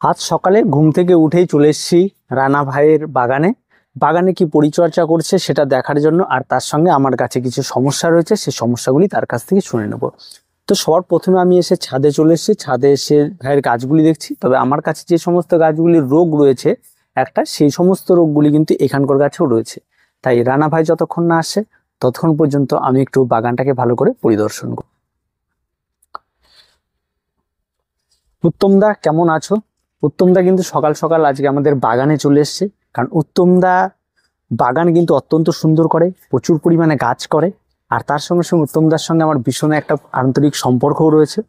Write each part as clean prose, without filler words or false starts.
আজ সকালে ঘুম থেকে উঠেই চলে এসেছি রানা ভাইয়ের বাগানে। বাগানে কি পরিচর্যা করছে সেটা দেখার জন্য, আর তার সঙ্গে আমার কাছে কিছু সমস্যা রয়েছে, সেই সমস্যাগুলি তার কাছ থেকে শুনে নেব। তো সবার প্রথমে আমি এসে ছাদে চলে এসেছি। ছাদে এসে ভাইয়ের গাছগুলি দেখছি, তবে আমার কাছে যে সমস্ত গাছগুলির রোগ রয়েছে সেই সমস্ত রোগগুলি কিন্তু এখানকার গাছেও রয়েছে। তাই রানা ভাই যতক্ষণ না আসে ততক্ষণ পর্যন্ত আমি একটু বাগানটাকে ভালো করে পরিদর্শন করব। উত্তমদা, কেমন আছো? উত্তমদা কিন্তু সকাল সকাল আজকে আমাদের বাগানে চলে এসছে, কারণ উত্তমদা বাগান কিন্তু অত্যন্ত সুন্দর করে, প্রচুর পরিমাণে গাছ করে। আর তার সঙ্গে সঙ্গে উত্তমদার সঙ্গে আমার ভীষণ একটা আন্তরিক সম্পর্কও রয়েছে।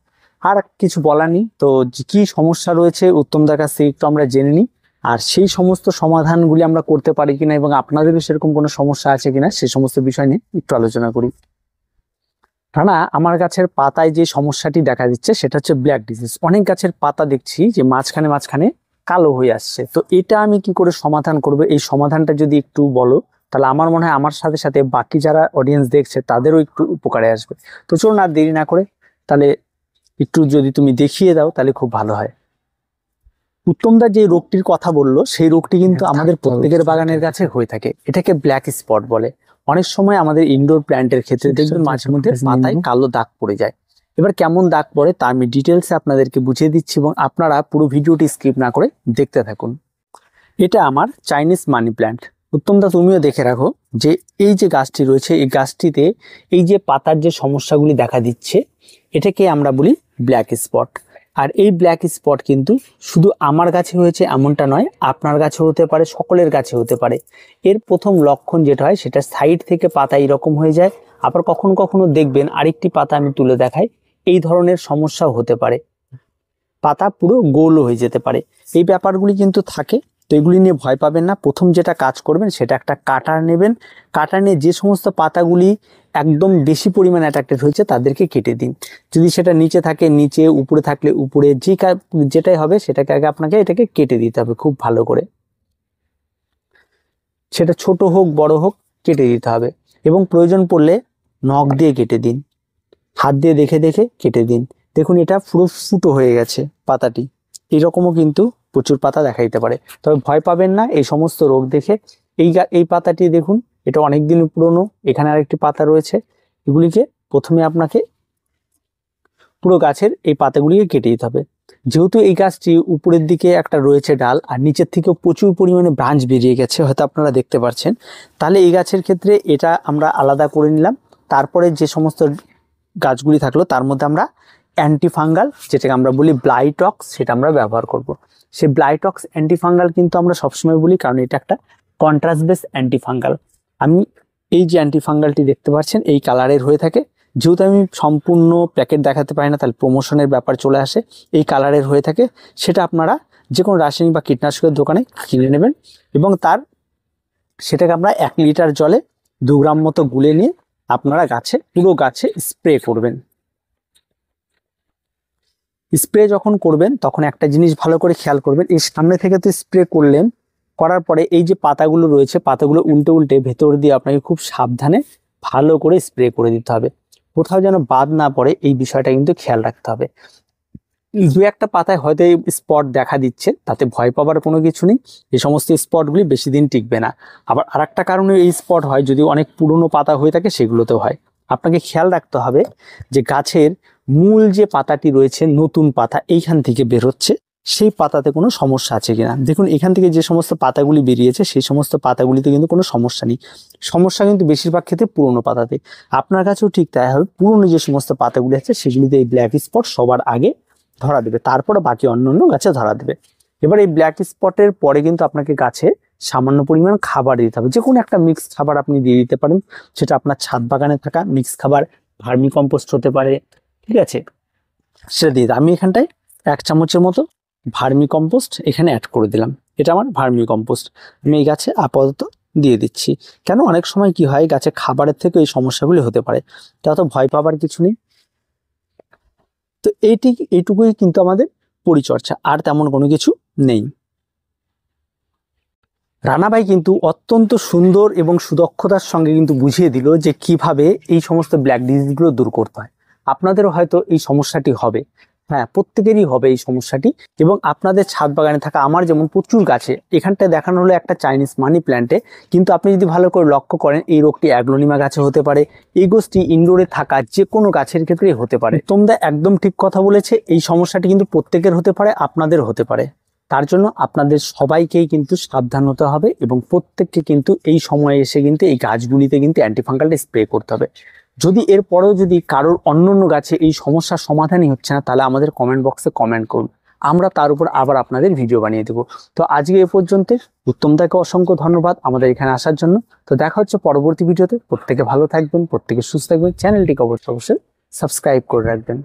আর কিছু বলার নেই, তো কি সমস্যা রয়েছে উত্তমদার কাছ থেকে একটু আমরা জেনে নিই, আর সেই সমস্ত সমাধানগুলি আমরা করতে পারি কিনা এবং আপনাদেরও সেরকম কোনো সমস্যা আছে কিনা সেই সমস্ত বিষয় নিয়ে একটু আলোচনা করি। রানা, আমার গাছের পাতায় যে সমস্যাটি দেখা দিচ্ছে সেটা হচ্ছে ব্ল্যাক ডিজিজ। অনেক গাছের পাতা দেখছি যে মাঝখানে মাঝখানে কালো হয়ে আসছে। তো এটা আমি কি করে সমাধান করব, এই সমাধানটা যদি একটু বলো তাহলে আমার মনে হয় আমার সাথে সাথে বাকি যারা অডিয়েন্স দেখছে তাদেরও একটু উপকারে আসবে। তো চলুন আর দেরি না করে তাহলে একটু যদি তুমি দেখিয়ে দাও তাহলে খুব ভালো হয়। উত্তমদা যে রোগটির কথা বললো সেই রোগটি কিন্তু আমাদের প্রত্যেকের বাগানের গাছে হয়ে থাকে। এটাকে ব্ল্যাক স্পট বলে। অনেক সময় আমাদের ইনডোর প্ল্যান্টের ক্ষেত্রে দেখবেন মাঝে মধ্যে পাতায় কালো দাগ পড়ে যায়। এবার কেমন দাগ পড়ে তা আমি ডিটেলসে আপনাদেরকে বুঝিয়ে দিচ্ছি এবং আপনারা পুরো ভিডিওটি স্কিপ না করে দেখতে থাকুন। এটা আমার চাইনিজ মানি প্ল্যান্ট। উত্তমদা, তুমিও দেখে রাখো যে এই যে গাছটি রয়েছে এই গাছটিতে এই যে পাতার যে সমস্যাগুলি দেখা দিচ্ছে এটাকে আমরা বলি ব্ল্যাক স্পট। আর এই ব্ল্যাক স্পট কিন্তু শুধু আমার গাছে হয়েছে এমনটা নয়, আপনার গাছে হতে পারে, সকলের গাছে হতে পারে। এর প্রথম লক্ষণ যেটা হয় সেটা সাইড থেকে পাতা এরকম হয়ে যায়। আবার কখনো কখনো দেখবেন আরেকটি পাতা আমি তুলে দেখাই, এই ধরনের সমস্যাও হতে পারে, পাতা পুরো গোলও হয়ে যেতে পারে। এই ব্যাপারগুলি কিন্তু থাকে। তো এগুলি নিয়ে ভয় পাবেন না। প্রথম যেটা কাজ করবেন সেটা একটা কাটার নেবেন। কাটার নিয়ে যে সমস্ত পাতাগুলি একদম বেশি পরিমাণে অ্যাট্রাক্টেড হয়েছে তাদেরকে কেটে দিন। যদি সেটা নিচে থাকে নিচে, উপরে থাকলে উপরে, যেটাই হবে সেটাকে আগে আপনাকে এটাকে কেটে দিতে হবে খুব ভালো করে। সেটা ছোট হোক বড় হোক কেটে দিতে হবে এবং প্রয়োজন পড়লে নখ দিয়ে কেটে দিন, হাত দিয়ে দেখে দেখে কেটে দিন। দেখুন এটা পুরো ফুটো হয়ে গেছে পাতাটি। এরকমও কিন্তু প্রচুর পাতা দেখা দিতে পারে, তবে ভয় পাবেন না এই সমস্ত রোগ দেখে। এই পাতাটি দেখুন, এটা অনেকদিন পুরনো। এখানে আরেকটি পাতা রয়েছে। এগুলিকে প্রথমে আপনাকে পুরো গাছের এই পাতাগুলিকে কেটে দিতে হবে। যেহেতু এই গাছটি উপরের দিকে একটা রয়েছে ডাল আর নিচের থেকেও প্রচুর পরিমাণে ব্রাঞ্চ বেরিয়ে গেছে, হয়তো আপনারা দেখতে পাচ্ছেন, তাহলে এই গাছের ক্ষেত্রে এটা আমরা আলাদা করে নিলাম। তারপরে যে সমস্ত গাছগুলি থাকলো তার মধ্যে আমরা অ্যান্টিফাঙ্গাল, যেটাকে আমরা বলি ব্লাইটক্স, সেটা আমরা ব্যবহার করব। সেই ব্লাইটক্স অ্যান্টিফাঙ্গাল কিন্তু আমরা সবসময় বলি, কারণ এটা একটা কন্ট্রাস্ট বেস অ্যান্টিফাঙ্গাল। আমি এই যে অ্যান্টিফাঙ্গালটি দেখতে পাচ্ছেন এই কালারের হয়ে থাকে। যেহেতু আমি সম্পূর্ণ প্যাকেট দেখাতে পারি না তাহলে প্রমোশনের ব্যাপার চলে আসে, এই কালারের হয়ে থাকে। সেটা আপনারা যে কোনো রাসায়নিক বা কীটনাশকের দোকানে কিনে নেবেন এবং সেটাকে আমরা 1 লিটার জলে 2 গ্রাম মতো গুলে নিয়ে আপনারা পুরো গাছে স্প্রে করবেন। স্প্রে যখন করবেন তখন একটা জিনিস ভালো করে খেয়াল করবেন, এই সামনে থেকে তো স্প্রে করলেন, করার পরে এই যে পাতাগুলো রয়েছে পাতাগুলো উল্টে উল্টে ভেতর দিয়ে আপনাকে খুব সাবধানে ভালো করে স্প্রে করে দিতে হবে। কোথাও যেন বাদ না পড়ে এই বিষয়টা কিন্তু খেয়াল রাখতে হবে। 2-1টা পাতায় হয়তো এই স্পট দেখা দিচ্ছে, তাতে ভয় পাবার কোনো কিছু নেই। এই সমস্ত স্পটগুলি বেশি দিন টিকবে না। আবার আরেকটা কারণে এই স্পট হয়, যদি অনেক পুরনো পাতা হয়ে থাকে সেগুলোতেও হয়। আপনাকে খেয়াল রাখতে হবে যে গাছের মূল যে পাতাটি রয়েছে, নতুন পাতা এইখান থেকে বের হচ্ছে, সেই পাতাতে কোনো সমস্যা আছে কিনা। দেখুন এখান থেকে যে সমস্ত পাতাগুলি বেরিয়েছে সেই সমস্ত পাতাগুলিতে কিন্তু কোনো সমস্যা নেই। সমস্যা কিন্তু বেশিরভাগ ক্ষেত্রে পুরনো পাতাতে। আপনার কাছেও ঠিক তাই হবে, পুরনো যে সমস্ত পাতাগুলি আছে সেগুলিতে এই ব্ল্যাক স্পট সবার আগে ধরা দেবে, তারপরে বাকি অন্যান্য গাছে ধরা দেবে। এবার এই ব্ল্যাক স্পটের পরে কিন্তু আপনাকে গাছে সামান্য পরিমাণ খাবার দিতে হবে। যে কোনো একটা মিক্স খাবার আপনি দিয়ে দিতে পারেন, সেটা আপনার ছাদ বাগানে থাকা মিক্স খাবার, ভার্মি কম্পোস্ট হতে পারে, ঠিক আছে, সেটা দিয়ে আমি এখানটায় 1 চামচের মতো ভার্মি কম্পোস্ট এখানে অ্যাড করে দিলাম। এটা আমার ভার্মি কম্পোস্ট আমি এই গাছে আপাতত দিয়ে দিচ্ছি। কেন, অনেক সময় কি হয় গাছে খাবারের থেকে এই সমস্যাগুলি হতে পারে, তা তো ভয় পাবার কিছু নেই। তো এইটুকুই কিন্তু আমাদের পরিচর্যা, আর তেমন কোনো কিছু নেই। রানা ভাই কিন্তু অত্যন্ত সুন্দর এবং সুদক্ষতার সঙ্গে কিন্তু বুঝিয়ে দিল যে কিভাবে এই সমস্ত ব্ল্যাক ডিজিজগুলো দূর করতে হয়। আপনাদেরও হয়তো এই সমস্যাটি হবে, হ্যাঁ, প্রত্যেকেরই হবে এই সমস্যাটি। এবং আপনাদের ছাদ বাগানে থাকা আমার যেমন প্রচুর গাছে, এখানটায় দেখানো হলো একটা চাইনিজ মানি প্ল্যান্টে, কিন্তু আপনি যদি ভালো করে লক্ষ্য করেন এই রোগটি অ্যাগ্লোনিমা গাছে হতে পারে, এই গোষ্ঠী ইনডোরে থাকা যে কোনো গাছের ক্ষেত্রেই হতে পারে। তোমরা একদম ঠিক কথা বলেছে, এই সমস্যাটি কিন্তু প্রত্যেকের হতে পারে, আপনাদের হতে পারে। তার জন্য আপনাদের সবাইকেই কিন্তু সাবধান হতে হবে এবং প্রত্যেককে কিন্তু এই সময়ে এসে কিন্তু এই গাছগুলিতে কিন্তু অ্যান্টিফাঙ্গালটা স্প্রে করতে হবে। যদি এরপরেও যদি কারোর অন্য গাছে এই সমস্যার সমাধানই হচ্ছে না, তাহলে আমাদের কমেন্ট বক্সে কমেন্ট করুন, আমরা তার উপর আবার আপনাদের ভিডিও বানিয়ে দেবো। তো আজকে এ পর্যন্ত। উত্তমদাকে অসংখ্য ধন্যবাদ আমাদের এখানে আসার জন্য। তো দেখা হচ্ছে পরবর্তী ভিডিওতে। প্রত্যেকে ভালো থাকবেন, প্রত্যেকে সুস্থ থাকবেন, চ্যানেলটিকে অবশ্যই সাবস্ক্রাইব করে রাখবেন।